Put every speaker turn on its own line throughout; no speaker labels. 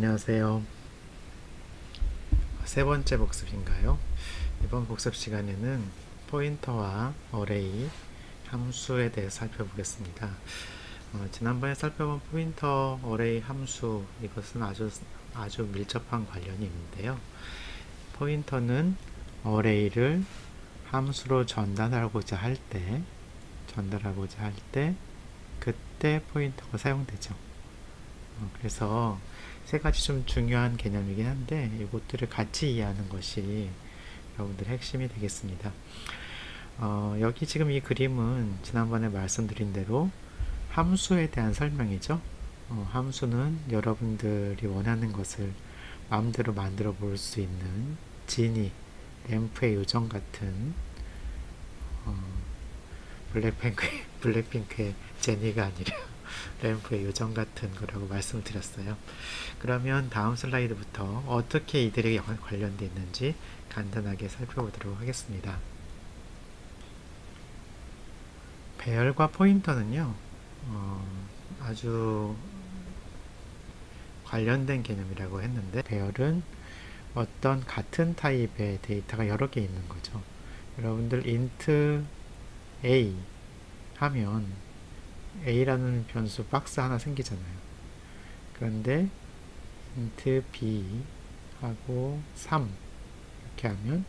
안녕하세요. 세 번째 복습인가요? 이번 복습 시간에는 포인터와 어레이, 함수에 대해 살펴보겠습니다. 지난번에 살펴본 포인터, 어레이, 함수 이것은 아주 밀접한 관련이 있는데요. 포인터는 어레이를 함수로 전달하고자 할 때 그때 포인터가 사용되죠. 그래서 세 가지 좀 중요한 개념이긴 한데 이것들을 같이 이해하는 것이 여러분들의 핵심이 되겠습니다. 여기 지금 이 그림은 지난번에 말씀드린 대로 함수에 대한 설명이죠. 함수는 여러분들이 원하는 것을 마음대로 만들어 볼 수 있는 지니, 램프의 요정 같은 블랙핑크의 제니가 아니라 램프의 요정 같은 거라고 말씀을 드렸어요. 그러면 다음 슬라이드부터 어떻게 이들이 관련되어 있는지 간단하게 살펴보도록 하겠습니다. 배열과 포인터는요, 아주 관련된 개념이라고 했는데, 배열은 어떤 같은 타입의 데이터가 여러 개 있는 거죠. 여러분들 int a 하면 a라는 변수 박스 하나 생기잖아요. 그런데 int b 하고 3 이렇게 하면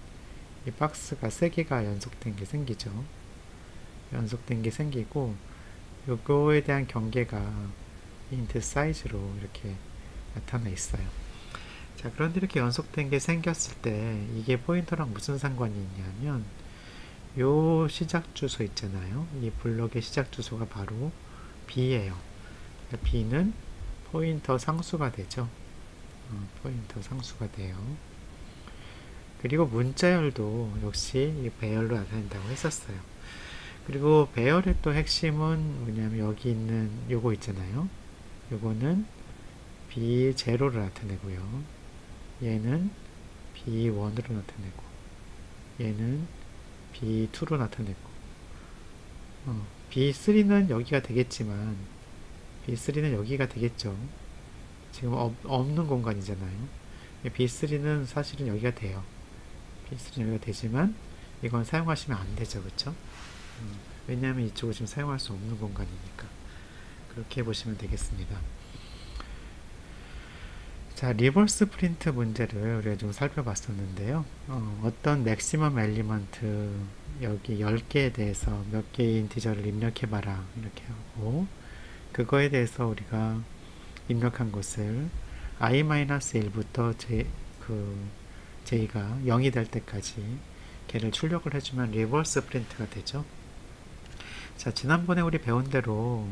이 박스가 3개가 연속된 게 생기죠. 연속된 게 생기고 요거에 대한 경계가 int 사이즈로 이렇게 나타나 있어요. 자, 그런데 이렇게 연속된 게 생겼을 때 이게 포인터랑 무슨 상관이 있냐면 요 시작 주소 있잖아요. 이 블록의 시작 주소가 바로 b예요. b는 포인터 상수가 되죠. 포인터 상수가 돼요. 그리고 문자열도 역시 이 배열로 나타낸다고 했었어요. 그리고 배열의 또 핵심은 뭐냐면 여기 있는 요거 있잖아요. 요거는 B0를 나타내고요. 얘는 B1으로 나타내고 얘는 B2로 나타내고 B3는 여기가 되겠지만 B3는 여기가 되겠죠. 지금 없는 공간이잖아요. B3는 사실은 여기가 돼요. B3는 여기가 되지만 이건 사용하시면 안 되죠. 그쵸? 왜냐하면 이쪽을 지금 사용할 수 없는 공간이니까. 그렇게 보시면 되겠습니다. 자, 리버스 프린트 문제를 우리가 좀 살펴봤었는데요. 어떤 맥시멈 엘리먼트 여기 10개에 대해서 몇 개의 인티저를 입력해봐라 이렇게 하고 그거에 대해서 우리가 입력한 것을 i-1부터 j가 0이 될 때까지 걔를 출력을 해주면 리버스 프린트가 되죠. 자, 지난번에 우리 배운 대로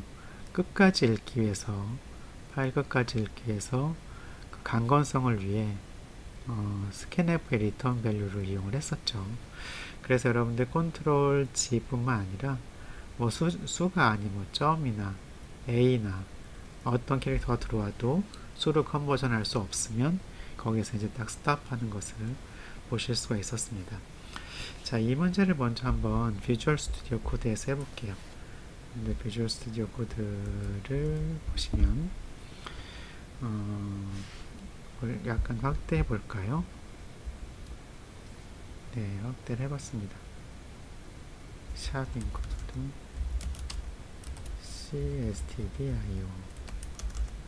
끝까지 읽기 위해서 파일 끝까지 읽기 위해서 그 강건성을 위해 scanf의 return value를 이용을 했었죠. 그래서 여러분들 컨트롤 G 뿐만 아니라 뭐 수가 아닌 뭐 점이나 A나 어떤 캐릭터가 들어와도 수로 컨버전 할 수 없으면 거기서 이제 딱 스탑 하는 것을 보실 수가 있었습니다. 자, 이 문제를 먼저 한번 비주얼 스튜디오 코드에서 해볼게요. 근데 비주얼 스튜디오 코드를 보시면 약간 확대해 볼까요? 네, 확대를 해봤습니다. 샵 인코드 cstdio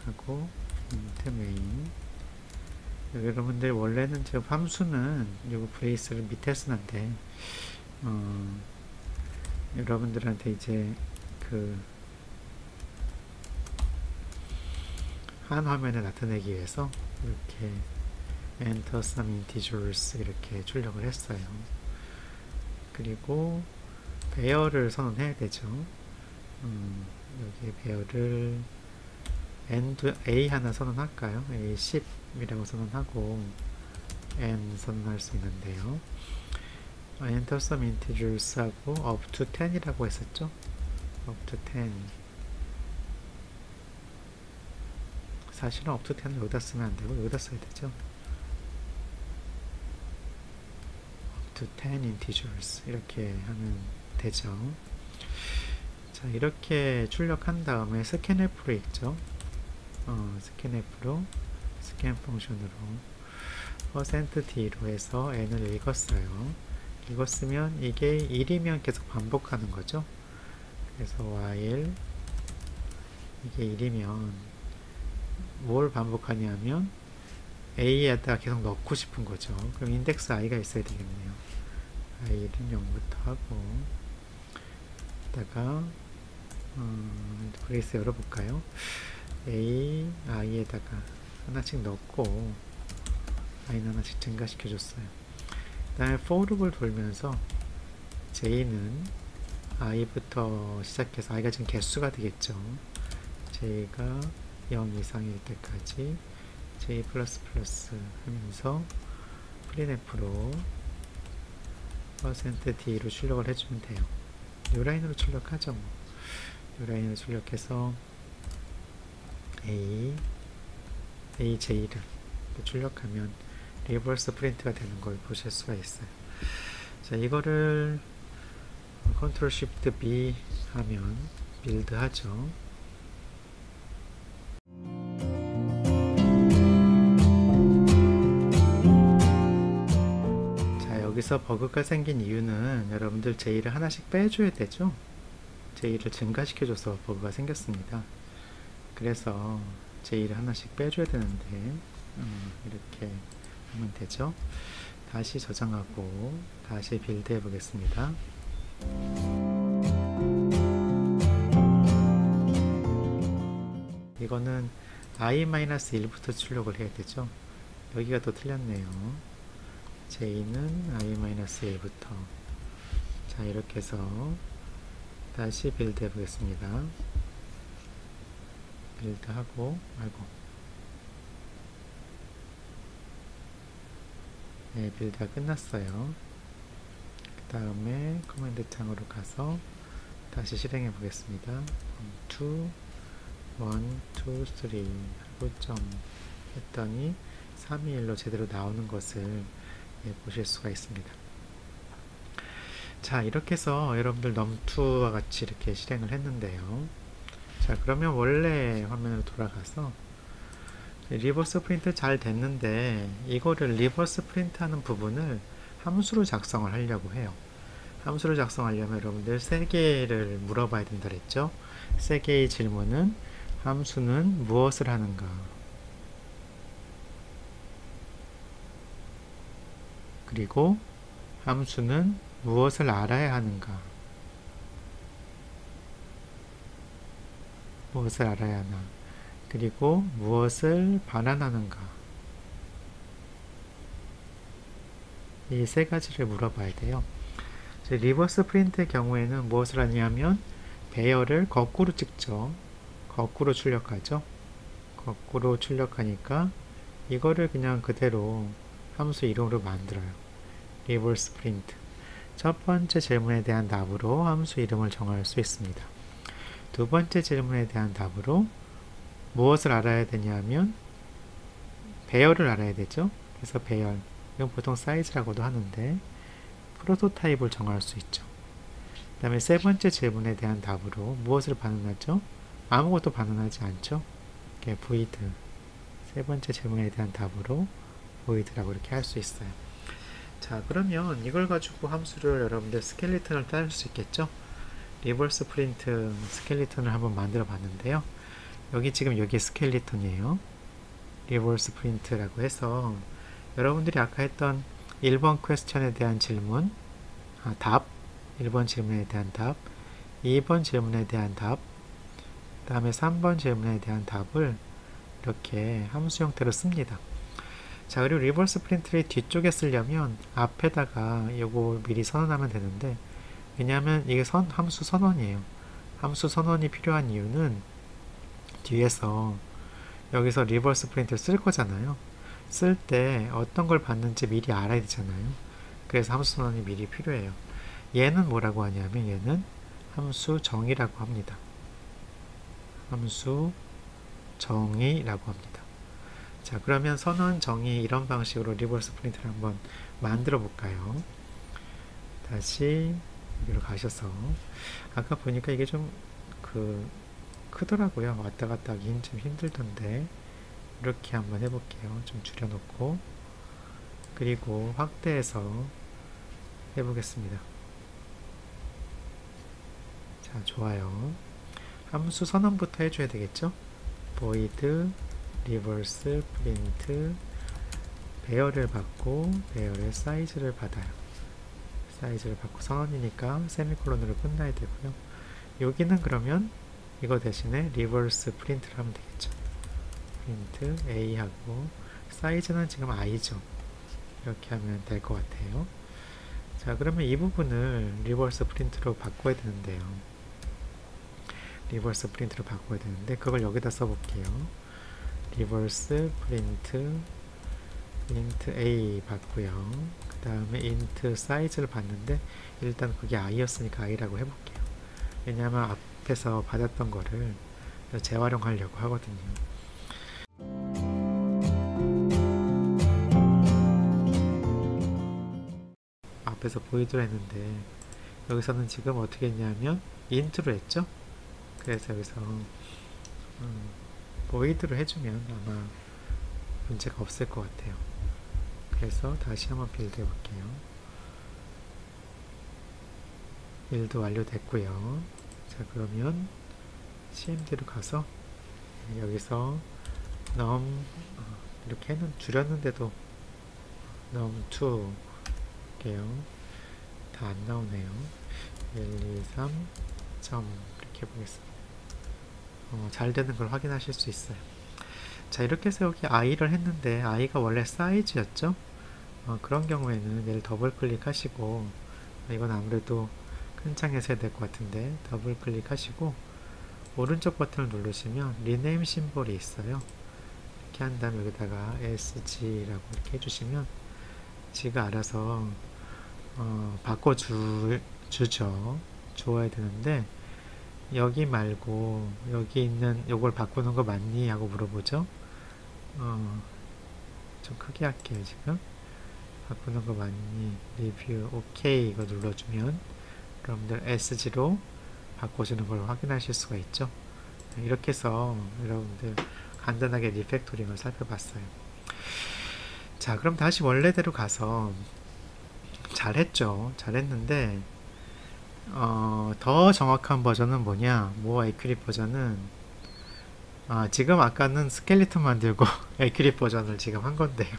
하고 int main. 여러분들 원래는 저 함수는 요 브레이스를 밑에 쓰는데 여러분들한테 이제 한 화면에 나타내기 위해서 이렇게 enter some integers 이렇게 출력을 했어요. 그리고 배열을 선언해야 되죠. 여기 배열을 a 하나 선언할까요? a10 이라고 선언하고 n 선언할 수 있는데요. enter some integers 하고 up to 10 이라고 했었죠. up to 10. 사실은 up to 10을 여기다 쓰면 안 되고 여기다 써야 되죠. up to 10 integers 이렇게 하면 되죠. 자, 이렇게 출력한 다음에 scanf로 있죠. scanf로 스캔 펑션으로 %d로 해서 n을 읽었어요. 읽었으면 이게 1이면 계속 반복하는 거죠. 그래서 while 이게 1이면 뭘 반복하냐면 a에다가 계속 넣고 싶은 거죠. 그럼 인덱스 i가 있어야 되겠네요. i는 0부터 하고 다가 브레이스 열어볼까요? i에다가 하나씩 넣고 i는 하나씩 증가시켜줬어요. 그 다음에 for 룹을 돌면서 j는 i부터 시작해서 i가 지금 개수가 되겠죠. j가 0 이상일 때까지 j++ 하면서 프린f로 %d로 출력을 해주면 돼요. 이 라인으로 출력하죠. 이 라인으로 출력해서 aj를 출력하면 리버스 프린트가 되는 걸 보실 수가 있어요. 자, 이거를 컨트롤 쉬프트 B 하면 빌드 하죠. 자, 여기서 버그가 생긴 이유는 여러분들 J를 하나씩 빼줘야 되죠. J를 증가시켜줘서 버그가 생겼습니다. 그래서 J를 하나씩 빼줘야 되는데 이렇게 하면 되죠. 다시 저장하고 다시 빌드 해 보겠습니다. 이거는 i-1부터 출력을 해야 되죠. 여기가 또 틀렸네요. j는 i-1부터. 자, 이렇게 해서 다시 빌드 해 보겠습니다. 빌드 하고 네, 빌드가 끝났어요. 그 다음에 커맨드 창으로 가서 다시 실행해 보겠습니다. 2, 1, 2, 3 하고 점 했더니 3, 2, 1로 제대로 나오는 것을 보실 수가 있습니다. 자, 이렇게 해서 여러분들 num2와 같이 이렇게 실행을 했는데요. 자, 그러면 원래 화면으로 돌아가서 리버스 프린트 잘 됐는데 이거를 리버스 프린트 하는 부분을 함수로 작성을 하려고 해요. 함수를 작성하려면 여러분들 3개를 물어봐야 된다 그랬죠. 3개의 질문은 함수는 무엇을 하는가, 그리고 함수는 무엇을 알아야 하는가, 무엇을 알아야 하나, 그리고 무엇을 반환하는가, 이 3가지를 물어봐야 돼요. 리버스 프린트의 경우에는 무엇을 하냐면 배열을 거꾸로 찍죠. 거꾸로 출력하죠. 거꾸로 출력하니까 이거를 그냥 그대로 함수 이름으로 만들어요. 리버스 프린트. 첫 번째 질문에 대한 답으로 함수 이름을 정할 수 있습니다. 두 번째 질문에 대한 답으로 무엇을 알아야 되냐면 배열을 알아야 되죠. 그래서 배열, 이건 보통 사이즈라고도 하는데 프로토타입을 정할 수 있죠. 그 다음에 세 번째 질문에 대한 답으로 무엇을 반응하죠? 아무것도 반응하지 않죠. 이렇게 void, 세 번째 질문에 대한 답으로 void라고 이렇게 할 수 있어요. 자, 그러면 이걸 가지고 함수를 여러분들 스켈리턴을 따를 수 있겠죠. 리버스 프린트 스켈리턴을 한번 만들어 봤는데요. 여기 지금 여기 스켈리턴이에요. 리버스 프린트라고 해서 여러분들이 아까 했던 1번 퀘스천에 대한 질문, 답, 1번 질문에 대한 답, 2번 질문에 대한 답, 그 다음에 3번 질문에 대한 답을 이렇게 함수 형태로 씁니다. 자, 그리고 리버스 프린트를 뒤쪽에 쓰려면 앞에다가 이거 미리 선언하면 되는데, 왜냐하면 이게 함수 선언이에요. 함수 선언이 필요한 이유는 뒤에서 여기서 리버스 프린트를 쓸 거잖아요. 쓸 때 어떤 걸 받는지 미리 알아야 되잖아요. 그래서 함수 선언이 미리 필요해요. 얘는 뭐라고 하냐면 얘는 함수 정의라고 합니다. 함수 정의라고 합니다. 자, 그러면 선언 정의 이런 방식으로 리버스 프린트를 한번 만들어 볼까요? 다시 여기로 가셔서 아까 보니까 이게 좀 크더라고요. 왔다 갔다 하긴 좀 힘들던데 이렇게 한번 해볼게요. 좀 줄여놓고 그리고 확대해서 해보겠습니다. 자, 좋아요. 함수 선언부터 해줘야 되겠죠? void reverse print 배열을 받고 배열의 사이즈를 받아요. 사이즈를 받고 선언이니까 세미콜론으로 끝나야 되고요. 여기는 그러면 이거 대신에 리버스 프린트를 하면 되겠죠. 프린트 A 하고 사이즈는 지금 i죠. 이렇게 하면 될 것 같아요. 자, 그러면 이 부분을 리버스 프린트로 바꿔야 되는데요. 리버스 프린트로 바꿔야 되는데 그걸 여기다 써볼게요. 리버스 프린트 int A 받고요. 그 다음에 int 사이즈를 받는데 일단 그게 i였으니까 i라고 해볼게요. 왜냐하면 앞에서 받았던 거를 재활용하려고 하거든요. 앞에서 보이드로 했는데 여기서는 지금 어떻게 했냐면 int로 했죠. 그래서 여기서 보이드로 해주면 아마 문제가 없을 것 같아요. 그래서 다시 한번 빌드 해볼게요. 빌드 완료됐고요. 자, 그러면 cmd로 가서 여기서 num 이렇게 줄였는데도 num2 할게요. 다 안 나오네요. 1, 2, 3 점 이렇게 해보겠습니다. 잘 되는 걸 확인하실 수 있어요. 자, 이렇게 해서 여기 i를 했는데 i가 원래 사이즈였죠. 그런 경우에는 얘를 더블 클릭하시고 이건 아무래도 큰 창에서 해야 될 것 같은데 더블 클릭하시고 오른쪽 버튼을 누르시면 리네임 심볼이 있어요. 이렇게 한 다음에 여기다가 sg라고 이렇게 해주시면 지가 알아서 바꿔주죠. 주어야 되는데 여기 말고 여기 있는 요걸 바꾸는 거 맞니? 하고 물어보죠. 좀 크게 할게요. 지금 바꾸는 거 맞니? 리뷰 오케이 이거 눌러주면 여러분들 SG로 바꿔주는 걸 확인하실 수가 있죠. 이렇게 해서 여러분들 간단하게 리팩토링을 살펴봤어요. 자, 그럼 다시 원래대로 가서 잘했죠. 잘했는데 더 정확한 버전은 뭐냐? 모어 에큐릿 버전은 지금 아까는 스켈리톤 만들고 에큐릿 버전을 지금 한 건데요.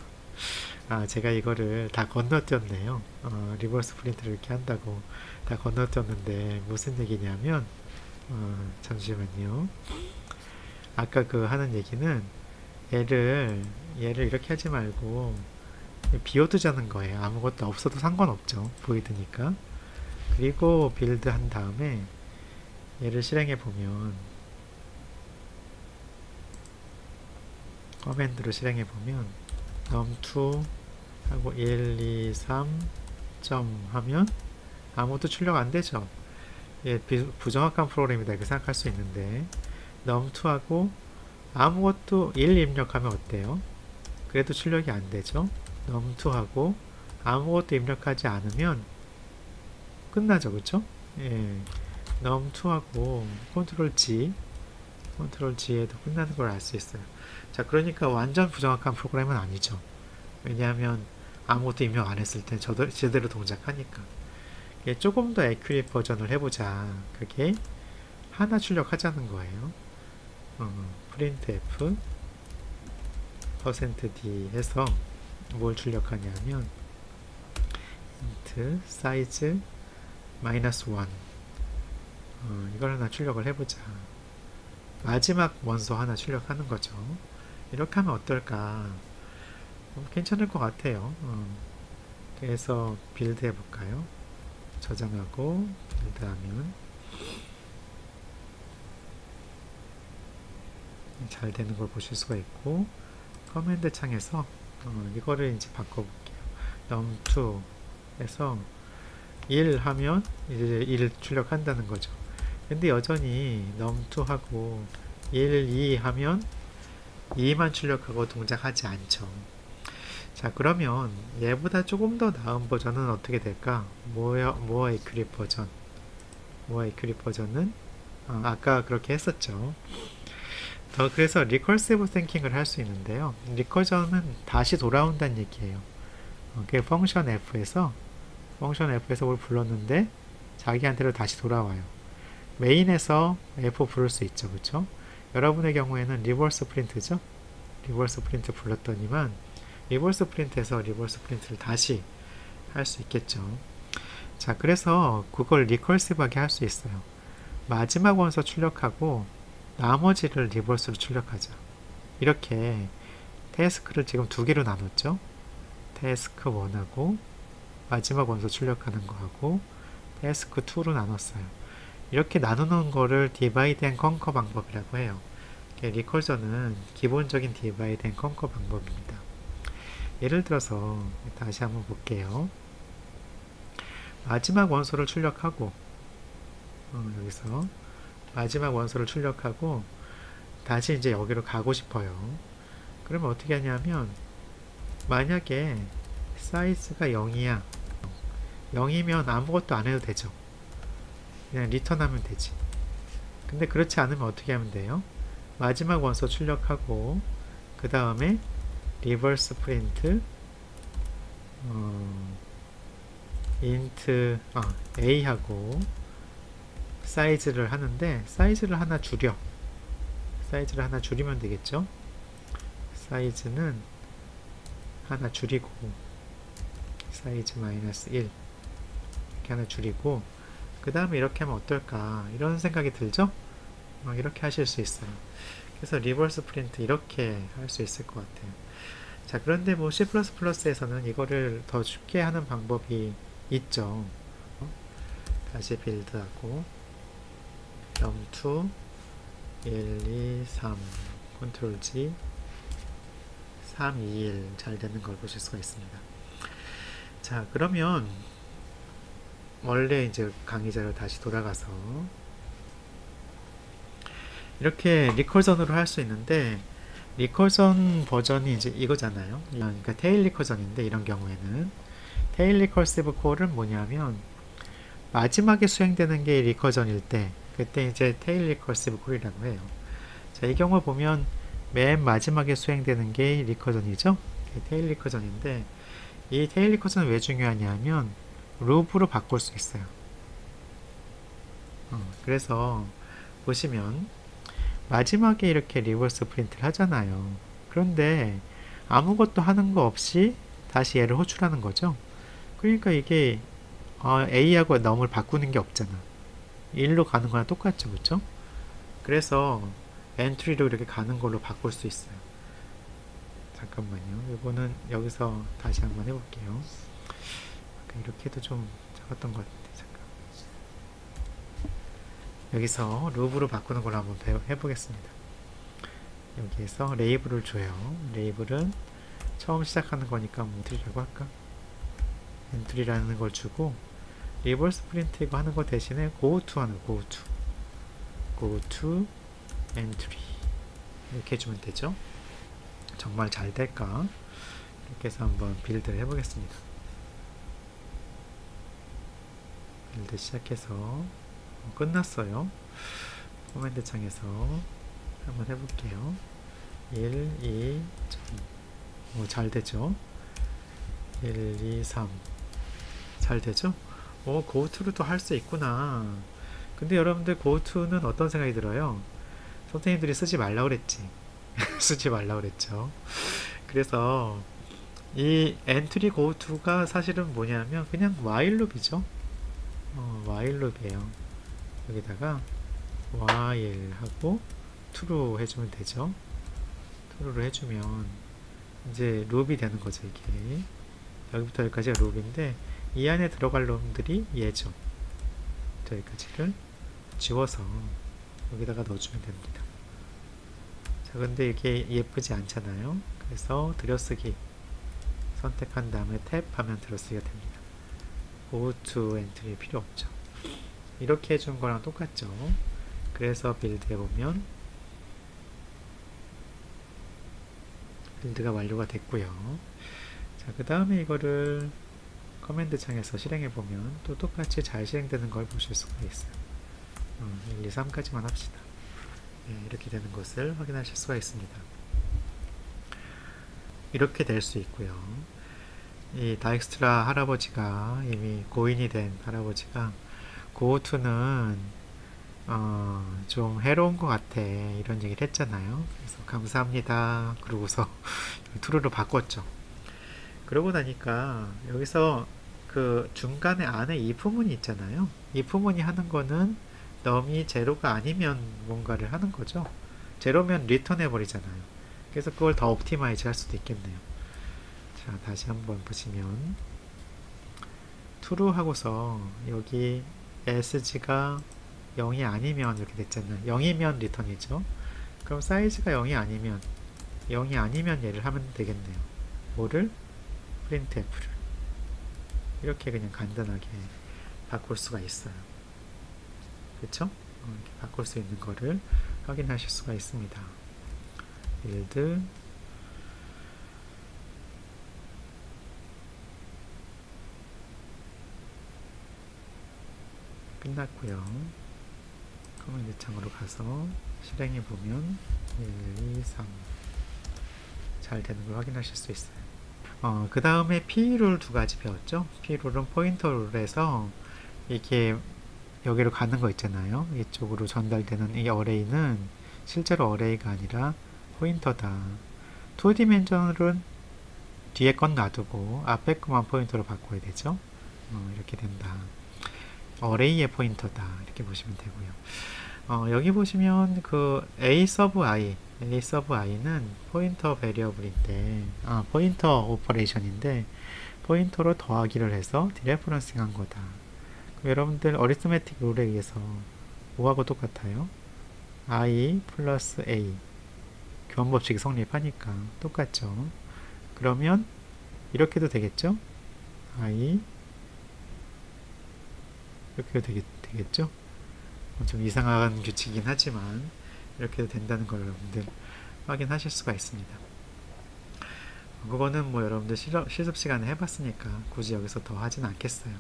제가 이거를 다 건너뛰었네요. 리버스 프린트를 이렇게 한다고 다 건너뛰었는데 무슨 얘기냐면 잠시만요. 아까 그 하는 얘기는 얘를 이렇게 하지 말고 비워두자는 거예요. 아무것도 없어도 상관없죠. 보이드니까. 그리고 빌드 한 다음에 얘를 실행해 보면 커맨드로 실행해 보면 num2 하고 1, 2, 3 점 하면 아무것도 출력 안 되죠. 예, 부정확한 프로그램이다 이렇게 생각할 수 있는데 num2 하고 아무것도 1 입력하면 어때요? 그래도 출력이 안 되죠. num2 하고 아무것도 입력하지 않으면 끝나죠. 그쵸? 예. num2 하고 컨트롤 G에도 끝나는 걸 알 수 있어요. 자, 그러니까 완전 부정확한 프로그램은 아니죠. 왜냐하면 아무것도 입력 안 했을 때 제대로 동작하니까. 조금 더 에큐릿 버전을 해보자. 그게 하나 출력하자는 거예요. printf %d 해서 뭘 출력하냐면 int size -1 이걸 하나 출력을 해보자. 마지막 원소 하나 출력하는 거죠. 이렇게 하면 어떨까? 괜찮을 것 같아요. 그래서 빌드 해볼까요? 저장하고 빌드하면 잘 되는 걸 보실 수가 있고 커맨드 창에서 이거를 이제 바꿔볼게요. num2 해서 1 하면 이제 1 출력한다는 거죠. 근데 여전히 num2 하고 1, 2 하면 2만 출력하고 동작하지 않죠. 자, 그러면 얘보다 조금 더 나은 버전은 어떻게 될까? 모어 에큐릿 버전. 모어 에큐릿 버전은 아까 그렇게 했었죠. 그래서 리커시브 싱킹을 할 수 있는데요. 리커전은 다시 돌아온다는 얘기예요. 그게 펑션 F에서 뭘 불렀는데 자기한테로 다시 돌아와요. 메인에서 F 부를 수 있죠. 그쵸? 여러분의 경우에는 리버스 프린트죠. 리버스 프린트 불렀더니만 리버스 프린트에서 리버스 프린트를 다시 할 수 있겠죠. 자, 그래서 그걸 리커시브하게 할 수 있어요. 마지막 원소 출력하고 나머지를 리버스로 출력하죠. 이렇게 태스크를 지금 두 개로 나눴죠. 태스크 1하고 마지막 원소 출력하는 거하고 태스크 2로 나눴어요. 이렇게 나누는 거를 디바이드 앤 컨커 방법이라고 해요. 리커전은 기본적인 디바이드 앤 컨커 방법입니다. 예를 들어서 다시 한번 볼게요. 마지막 원소를 출력하고 여기서 마지막 원소를 출력하고 다시 이제 여기로 가고 싶어요. 그러면 어떻게 하냐면 만약에 사이즈가 0이야. 0이면 아무것도 안 해도 되죠. 그냥 리턴하면 되지. 근데 그렇지 않으면 어떻게 하면 돼요? 마지막 원소 출력하고 그 다음에 리버스 프린트 인트 A하고 사이즈를 하는데 사이즈를 하나 줄여. 사이즈를 하나 줄이면 되겠죠. 사이즈는 하나 줄이고 사이즈 마이너스 1 이렇게 하나 줄이고 그 다음에 이렇게 하면 어떨까 이런 생각이 들죠. 이렇게 하실 수 있어요. 그래서 리버스 프린트 이렇게 할 수 있을 것 같아요. 자, 그런데 뭐 C++에서는 이거를 더 쉽게 하는 방법이 있죠. 다시 빌드하고 num2 1, 2, 3 컨트롤 G 3, 2, 1 잘 되는 걸 보실 수가 있습니다. 자, 그러면 원래 이제 강의자로 다시 돌아가서 이렇게 리커전으로 할 수 있는데 리커전 버전이 이제 이거잖아요. 그러니까 테일 리커전인데 이런 경우에는 테일 리커시브 콜은 뭐냐면 마지막에 수행되는 게 리커전일 때 그때 이제 테일 리커시브 콜이라고 해요. 자, 이 경우 보면 맨 마지막에 수행되는 게 리커전이죠. 테일 리커전인데 이 테일 리커전은 왜 중요하냐면 루프로 바꿀 수 있어요. 그래서 보시면 마지막에 이렇게 리버스 프린트를 하잖아요. 그런데 아무것도 하는 거 없이 다시 얘를 호출하는 거죠. 그러니까 이게 A하고 num을 바꾸는 게 없잖아. 1로 가는 거랑 똑같죠. 그쵸? 그래서 엔트리로 이렇게 가는 걸로 바꿀 수 있어요. 잠깐만요. 이거는 여기서 다시 한번 해볼게요. 이렇게 해도 좀 작았던 것 같은데 잠깐. 여기서 루브로 바꾸는 걸로 한번 해보겠습니다. 여기에서 레이블을 줘요. 레이블은 처음 시작하는 거니까 뭐 엔트리라고 할까? 엔트리라는 걸 주고 리버스 프린트 이거 하는 거 대신에 go to 하는 go to entry 이렇게 해주면 되죠. 정말 잘 될까? 이렇게 해서 한번 빌드를 해보겠습니다. 빌드 시작해서 끝났어요. 코맨드 창에서 한번 해볼게요. 1, 2, 잘 되죠? 1, 2, 3 잘 되죠? 고투로도 할 수 있구나. 근데 여러분들 고투는 어떤 생각이 들어요? 선생님들이 쓰지 말라 그랬지. 쓰지 말라 그랬죠. 그래서 이 엔트리 고투가 사실은 뭐냐면 그냥 whileloop이죠. whileloop이에요. 여기다가 while 하고 true 해주면 되죠. true로 해주면 이제 룹이 되는 거죠. 이게 여기부터 여기까지가 룹인데 이 안에 들어갈 놈들이 얘죠. 여기까지를 지워서 여기다가 넣어주면 됩니다. 자, 근데 이게 예쁘지 않잖아요. 그래서 들여쓰기 선택한 다음에 탭 하면 들여쓰기가 됩니다. go to entry 필요 없죠. 이렇게 해준 거랑 똑같죠. 그래서 빌드 해보면 빌드가 완료가 됐고요. 자, 그 다음에 이거를 커맨드 창에서 실행해보면 또 똑같이 잘 실행되는 걸 보실 수가 있어요. 1, 2, 3까지만 합시다. 이렇게 되는 것을 확인하실 수가 있습니다. 이렇게 될 수 있고요. 이 다익스트라 할아버지가 이미 고인이 된 할아버지가 고우투는 좀 해로운 것 같아 이런 얘기를 했잖아요. 그래서 감사합니다 그러고서 투루로 바꿨죠. 그러고 나니까 여기서 그 중간에 안에 if문이 있잖아요. if문이 하는 거는 num이 제로가 아니면 뭔가를 하는 거죠. 제로면 리턴 해버리잖아요. 그래서 그걸 더 옵티마이즈 할 수도 있겠네요. 자, 다시 한번 보시면 true 하고서 여기 sg가 0이 아니면 이렇게 됐잖아요. 0이면 리턴이죠. 그럼 사이즈가 0이 아니면 얘를 하면 되겠네요. 뭐를? printf를 이렇게 그냥 간단하게 바꿀 수가 있어요. 그쵸? 이렇게 바꿀 수 있는 거를 확인하실 수가 있습니다. build 끝났고요. 커맨드 창으로 가서 실행해 보면 1, 2, 3 잘 되는 걸 확인하실 수 있어요. 그 다음에 P룰 두 가지 배웠죠. P룰은 포인터 룰에서 이렇게 여기로 가는 거 있잖아요. 이쪽으로 전달되는 이 어레이는 실제로 어레이가 아니라 포인터다. 2디멘전은 뒤에 건 놔두고 앞에 것만 포인터로 바꿔야 되죠. 이렇게 된다. 어레이의 포인터다. 이렇게 보시면 되고요. 여기 보시면 그 A 서브 i는 포인터 베리어블인데, 포인터 오퍼레이션인데, 포인터로 더하기를 해서 디레퍼런싱 한 거다. 그럼 여러분들 어리스메틱 룰에 의해서 뭐하고 똑같아요? i 플러스 a 교환법칙이 성립하니까 똑같죠. 그러면 이렇게도 되겠죠? i 이렇게도 되겠죠? 좀 이상한 규칙이긴 하지만 이렇게도 된다는 걸 여러분들 확인하실 수가 있습니다. 그거는 뭐 여러분들 실습 시간에 해봤으니까 굳이 여기서 더 하진 않겠어요.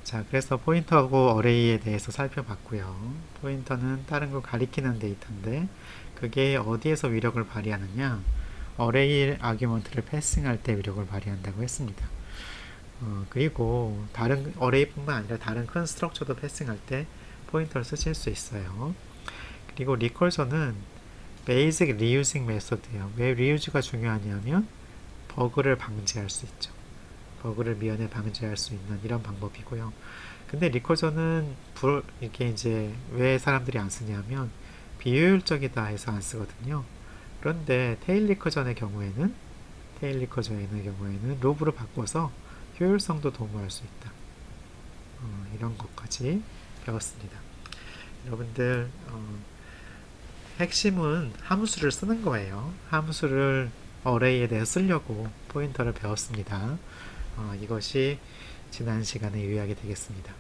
자, 그래서 포인터하고 어레이에 대해서 살펴봤고요. 포인터는 다른 걸 가리키는 데이터인데 그게 어디에서 위력을 발휘하느냐, 어레이 아규먼트를 패싱할 때 위력을 발휘한다고 했습니다. 그리고 다른 어레이뿐만 아니라 다른 큰 스트럭처도 패싱할 때 포인터를 쓰실 수 있어요. 그리고 리컬전은 베이직 리유징 메소드예요. 왜 리유즈가 중요하냐면 버그를 방지할 수 있죠. 버그를 미연에 방지할 수 있는 이런 방법이고요. 근데 리커전은 이렇게 이제 왜 사람들이 안 쓰냐면 비효율적이다 해서 안 쓰거든요. 그런데 테일 리커전의 경우에는 로브로 바꿔서 효율성도 도모할 수 있다. 이런 것까지 배웠습니다. 여러분들 핵심은 함수를 쓰는 거예요. 함수를 어레이에 대해 쓰려고 포인터를 배웠습니다. 이것이 지난 시간에 요약이 되겠습니다.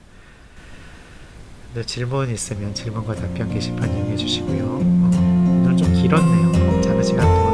질문 있으면 질문과 답변 게시판 이용해 주시고요. 오늘 좀 길었네요. 작은 시간 동안